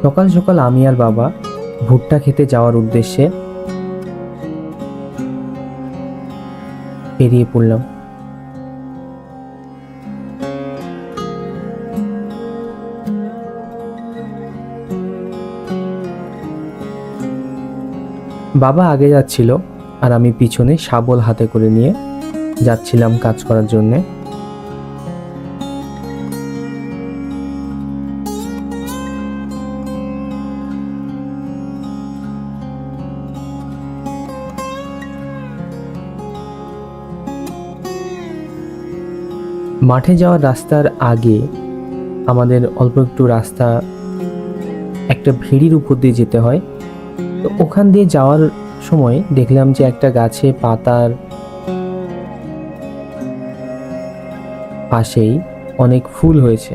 সকাল সকাল আমি আর বাবা ভুট্টা খেতে যাওয়ার উদ্দেশ্যে বেরিয়ে পড়লাম। বাবা আগে যাচ্ছিল আর আমি পিছনে শাবল হাতে করে নিয়ে যাচ্ছিলাম কাজ করার জন্যে। মাঠে যাওয়ার রাস্তার আগে আমাদের অল্প একটু রাস্তা একটা ভেড়ির উপর দিয়ে যেতে হয়। তো ওখান দিয়ে যাওয়ার সময় দেখলাম যে একটা গাছে পাতার পাশেই অনেক ফুল হয়েছে।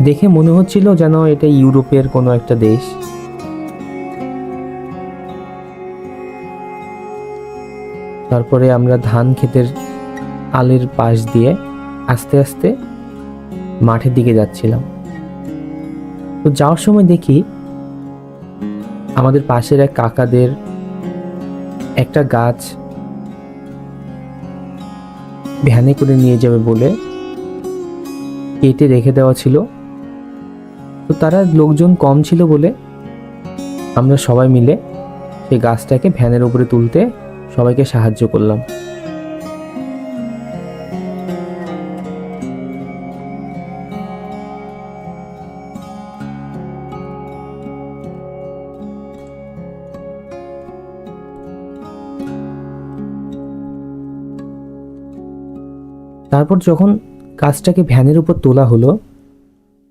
দেখে মনে হচ্ছিল যেন এটা ইউরোপের কোনো একটা দেশ। তারপরে আমরা ধান ক্ষেতের আলের পাশ দিয়ে আস্তে আস্তে মাঠের দিকে যাচ্ছিলাম। তো যাওয়ার সময় দেখি আমাদের পাশের এক কাকাদের একটা গাছ ভ্যানে করে নিয়ে যাবে বলে কেটে রেখে দেওয়া ছিল। তো তারা লোকজন কম ছিল বলে আমরা সবাই মিলে সেই গাছটাকে ভ্যানের উপরে তুলতে সবাইকে সাহায্য করলাম। তারপর যখন গাছটাকে ভ্যানের উপর তোলা হলো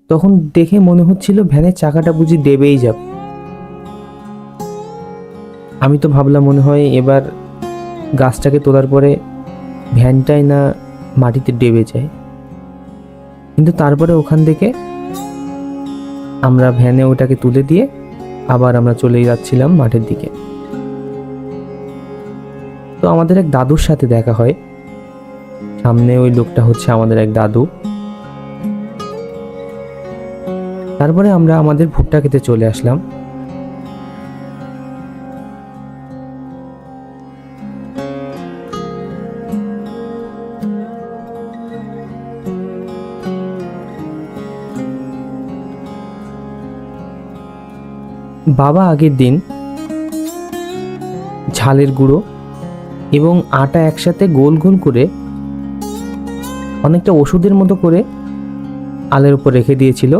তখন দেখে মনে হচ্ছিল ভ্যানের চাকাটা বুঝি দেবেই যাবে। আমি তো ভাবলাম মনে হয় এবার গাছটাকে তোলার পরে ভ্যানটাই না মাটিতে ডেবে যায়। কিন্তু তারপরে ওখান থেকে আমরা ভ্যানে ওটাকে তুলে দিয়ে আবার আমরা চলে যাচ্ছিলাম মাঠের দিকে। তো আমাদের এক দাদুর সাথে দেখা হয়। সামনে ওই লোকটা হচ্ছে আমাদের এক দাদু। তারপরে আমরা আমাদের ভুট্টা খেতে চলে আসলাম। বাবা আগের দিন ঝালের গুঁড়ো এবং আটা একসাথে গোল গোল করে অনেকটা ওষুধের মতো করে আলের উপর রেখে দিয়েছিল,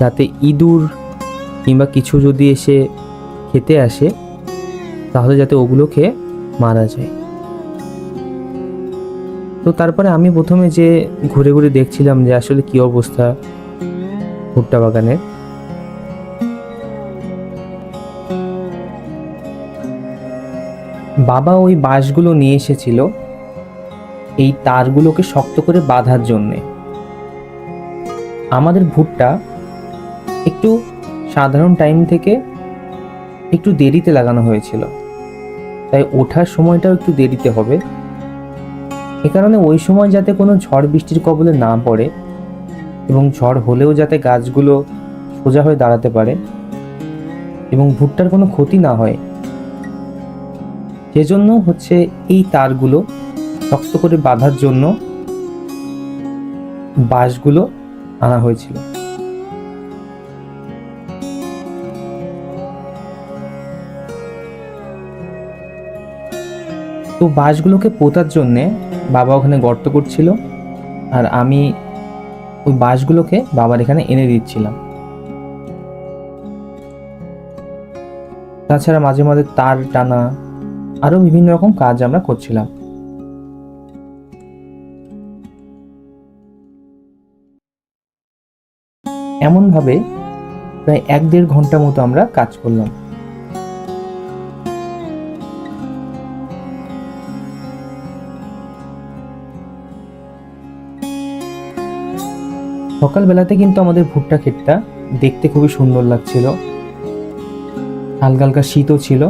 যাতে ইঁদুর কিংবা কিছু যদি এসে খেতে আসে তাহলে যাতে ওগুলো খেয়ে মারা যায়। তো তারপরে আমি প্রথমে যে ঘুরে ঘুরে দেখছিলাম যে আসলে কি অবস্থা ভুট্টা বাগানের। বাবা ওই বাঁশগুলো নিয়ে এসেছিল এই তারগুলোকে শক্ত করে বাঁধার জন্যে। আমাদের ভুট্টা একটু সাধারণ টাইম থেকে একটু দেরিতে লাগানো হয়েছিল, তাই ওঠার সময়টাও একটু দেরিতে হবে। এ কারণে ওই সময় যাতে কোনো ঝড় বৃষ্টির কবলে না পড়ে এবং ঝড় হলেও যাতে গাছগুলো সোজা হয়ে দাঁড়াতে পারে এবং ভুট্টার কোনো ক্ষতি না হয়, সেজন্য হচ্ছে এই তারগুলো শক্ত করে বাঁধার জন্য বাঁশগুলো আনা হয়েছিল। তো বাঁশগুলোকে পোঁতার জন্যে বাবা ওখানে গর্ত করছিল আর আমি ওই বাঁশগুলোকে বাবার এখানে এনে দিচ্ছিলাম। তাছাড়া মাঝে মাঝে তার টানা আরো বিভিন্ন রকম কাজ আমরা করছিলাম। এমনভাবে প্রায় 1-1.5 ঘন্টা মতো আমরা কাজ করলাম। সকালবেলাতে কিন্তু আমাদের ভুট্টা ক্ষেতটা দেখতে খুবই সুন্দর লাগছিল, হালকা হালকা শীতও ছিল।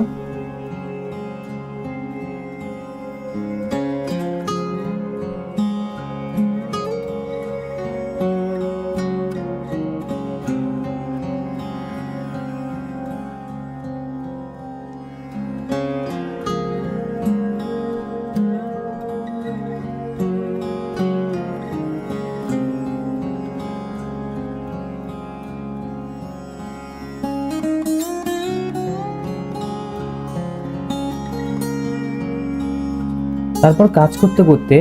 তারপর কাজ করতে করতে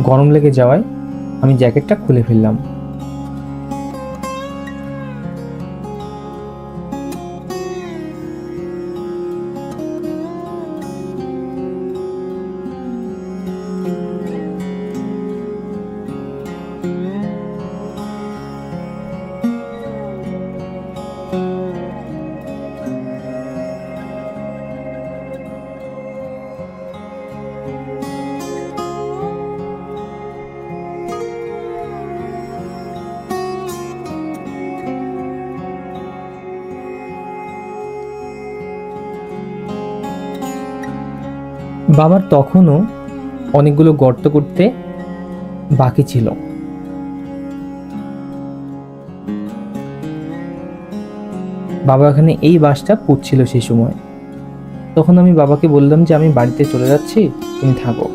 গরম লেগে যাওয়ায় আমি জ্যাকেটটা খুলে ফেললাম। বাবার তখনও অনেকগুলো গর্ত করতে বাকি ছিল। বাবা এখানে এই বাসটা পুঁতছিল সেই সময়। তখন আমি বাবাকে বললাম যে আমি বাড়িতে চলে যাচ্ছি, তুমি থাকো।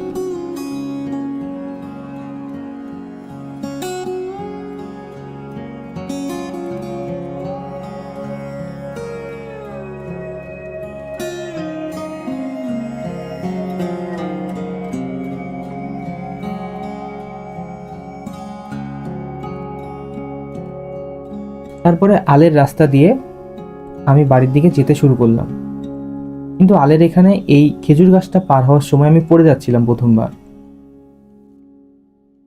তারপরে আলের রাস্তা দিয়ে আমি বাড়ির দিকে যেতে শুরু করলাম। কিন্তু আলের এখানে এই খেজুর গাছটা পার হওয়ার সময় আমি পড়ে যাচ্ছিলাম প্রথমবার,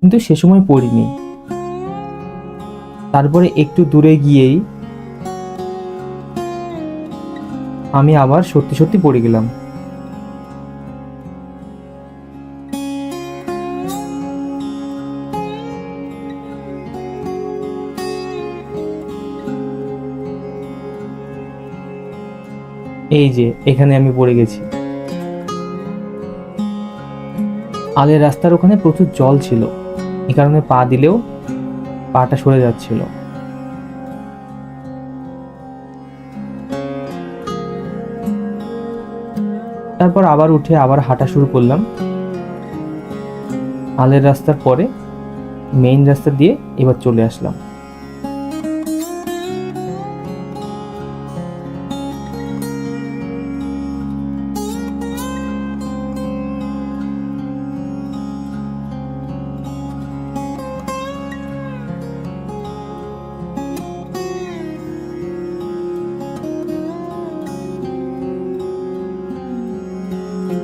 কিন্তু সে সময় পড়িনি। তারপরে একটু দূরে গিয়েই আমি আবার সত্যি সত্যি পড়ে গেলাম। এই যে এখানে আমি পড়ে গেছি। আলের রাস্তার ওখানে প্রচুর জল ছিল, এই কারণে পা দিলেও পাটা সরে যাচ্ছিল। তারপর আবার উঠে আবার হাঁটা শুরু করলাম। আলের রাস্তার পরে মেইন রাস্তা দিয়ে এবার চলে আসলাম।